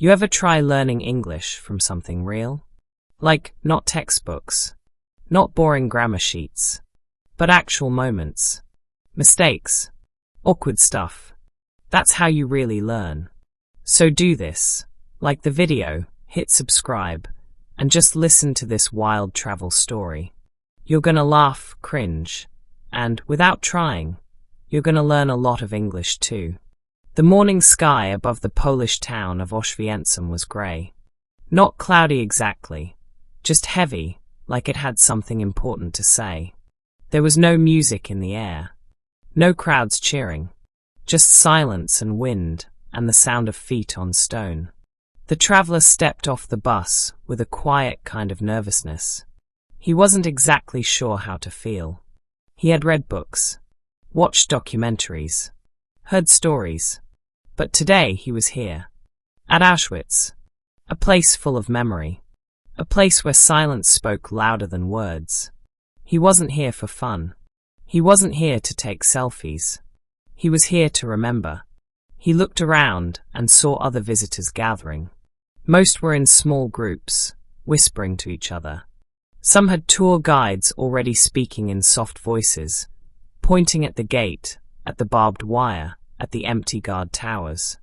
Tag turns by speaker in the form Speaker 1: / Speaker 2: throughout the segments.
Speaker 1: You ever try learning English from something real? Like, not textbooks, not boring grammar sheets, but actual moments, mistakes, awkward stuff. That's how you really learn. So do this. Like the video, hit subscribe, and just listen to this wild travel story. You're gonna laugh, cringe, and, without trying, you're gonna learn a lot of English too. The morning sky above the Polish town of Oświęcim was grey. Not cloudy exactly, just heavy, like it had something important to say. There was no music in the air, no crowds cheering, just silence and wind and the sound of feet on stone. The traveller stepped off the bus with a quiet kind of nervousness. He wasn't exactly sure how to feel. He had read books, watched documentaries, heard stories, but today he was here, at Auschwitz, a place full of memory, a place where silence spoke louder than words. He wasn't here for fun. He wasn't here to take selfies. He was here to remember. He looked around and saw other visitors gathering. Most were in small groups, whispering to each other. Some had tour guides already speaking in soft voices, pointing at the gate, at the barbed wire, at the empty guard towers.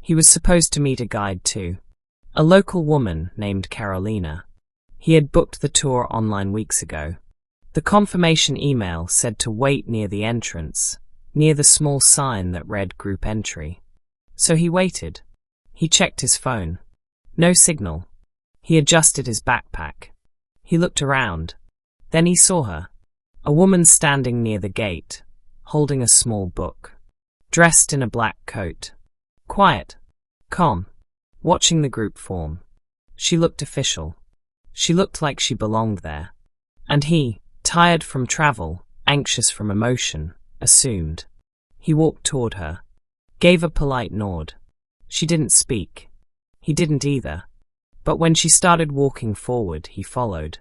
Speaker 1: He was supposed to meet a guide too, a local woman named Carolina. He had booked the tour online weeks ago. The confirmation email said to wait near the entrance, near the small sign that read group entry. So he waited. He checked his phone. No signal. He adjusted his backpack. He looked around. Then he saw her, a woman standing near the gate, holding a small book, dressed in a black coat. Quiet, calm, watching the group form. She looked official. She looked like she belonged there. And he, tired from travel, anxious from emotion, assumed. He walked toward her, gave a polite nod. She didn't speak. He didn't either. But when she started walking forward, he followed.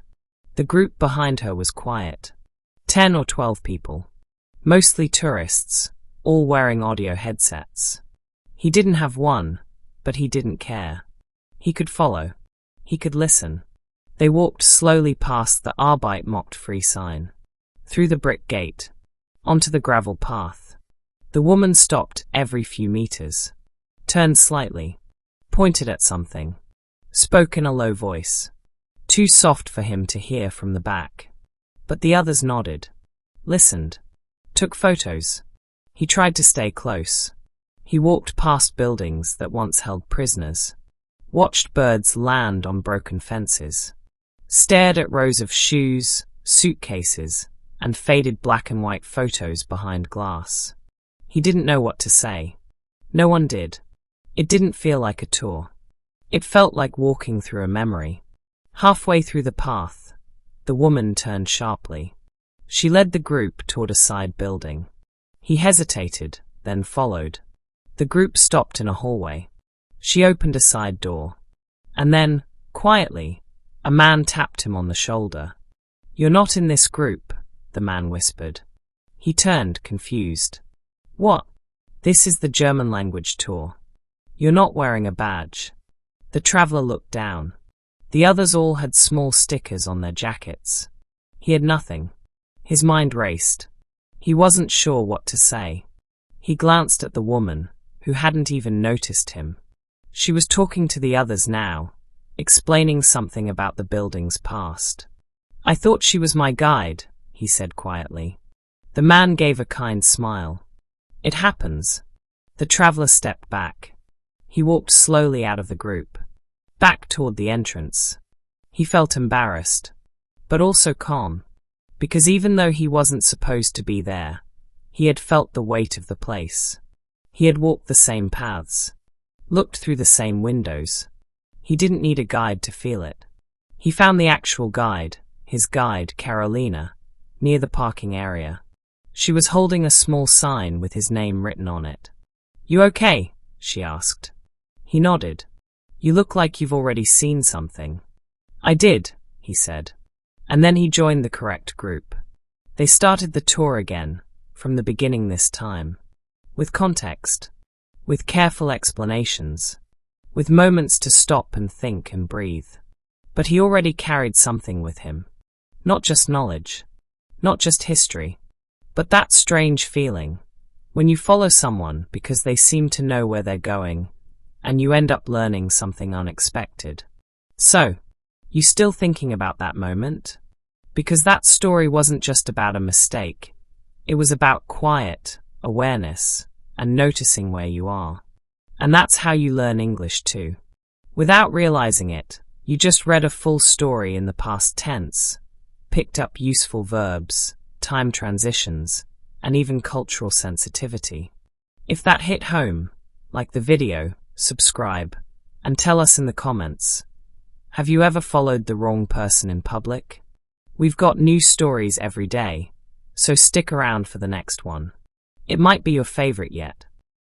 Speaker 1: The group behind her was quiet. 10 or 12 people. Mostly tourists, all wearing audio headsets. He didn't have one, but he didn't care. He could follow. He could listen. They walked slowly past the Arbeit mocked free sign, through the brick gate, onto the gravel path. The woman stopped every few meters, turned slightly, pointed at something, spoke in a low voice, too soft for him to hear from the back. But the others nodded, listened, took photos. He tried to stay close. He walked past buildings that once held prisoners, watched birds land on broken fences, stared at rows of shoes, suitcases, and faded black and white photos behind glass. He didn't know what to say. No one did. It didn't feel like a tour. It felt like walking through a memory. Halfway through the path, the woman turned sharply. She led the group toward a side building. He hesitated, then followed. The group stopped in a hallway. She opened a side door. And then, quietly, a man tapped him on the shoulder. "You're not in this group," the man whispered. He turned, confused. "What?" "This is the German language tour. You're not wearing a badge." The traveller looked down. The others all had small stickers on their jackets. He had nothing. His mind raced. He wasn't sure what to say. He glanced at the woman, who hadn't even noticed him. She was talking to the others now, explaining something about the building's past. "I thought she was my guide," he said quietly. The man gave a kind smile. "It happens." The traveller stepped back. He walked slowly out of the group, back toward the entrance. He felt embarrassed, but also calm, because even though he wasn't supposed to be there, he had felt the weight of the place. He had walked the same paths, looked through the same windows. He didn't need a guide to feel it. He found the actual guide, his guide, Carolina, near the parking area. She was holding a small sign with his name written on it. "You okay?" she asked. He nodded. "You look like you've already seen something." "I did," he said. And then he joined the correct group. They started the tour again, from the beginning this time. With context. With careful explanations. with moments to stop and think and breathe. But he already carried something with him. Not just knowledge, not just history, but that strange feeling when you follow someone because they seem to know where they're going, and you end up learning something unexpected. So, you still thinking about that moment? Because that story wasn't just about a mistake. It was about quiet, awareness, and noticing where you are. And that's how you learn English too. Without realizing it, you just read a full story in the past tense, picked up useful verbs, time transitions, and even cultural sensitivity. If that hit home, like the video, subscribe, and tell us in the comments. Have you ever followed the wrong person in public? We've got new stories every day, so stick around for the next one. It might be your favorite yet.